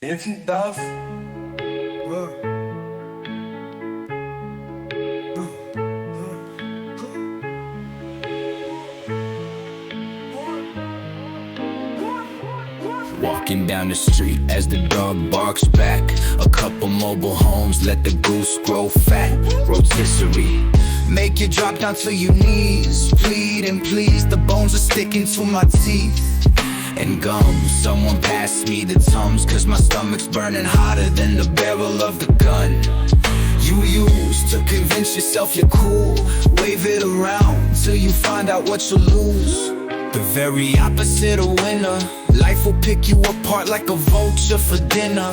If he does, Walking down the street as the dog barks back. A couple mobile homes, let the goose grow fat. Rotisserie, make you drop down to your knees. Plead and please, the bones are sticking to my teeth. And gum, someone pass me the Tums, cause my stomach's burning hotter than the barrel of the gun. You used to convince yourself you're cool. Wave it around till you find out what you lose. The very opposite of winner. Life will pick you apart like a vulture for dinner.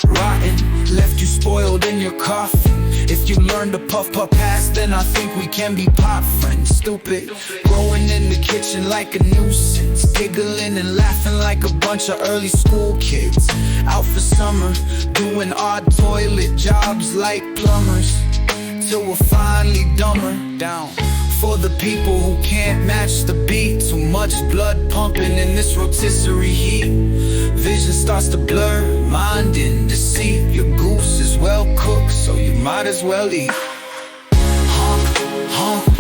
Rotten, left you spoiled in your coffin. If you learn to puff past, then I think we can be pot friends. Stupid, growing in the kitchen like a nuisance. Giggling and laughing like a bunch of early school kids. Out for summer, doing odd toilet jobs like plumbers, till we're finally dumber. Down for the people who can't match the beat. Too much blood pumping in this rotisserie heat. Vision starts to blur, mind in deceit. Your goose is well cooked, so you might as well eat. Honk, honk,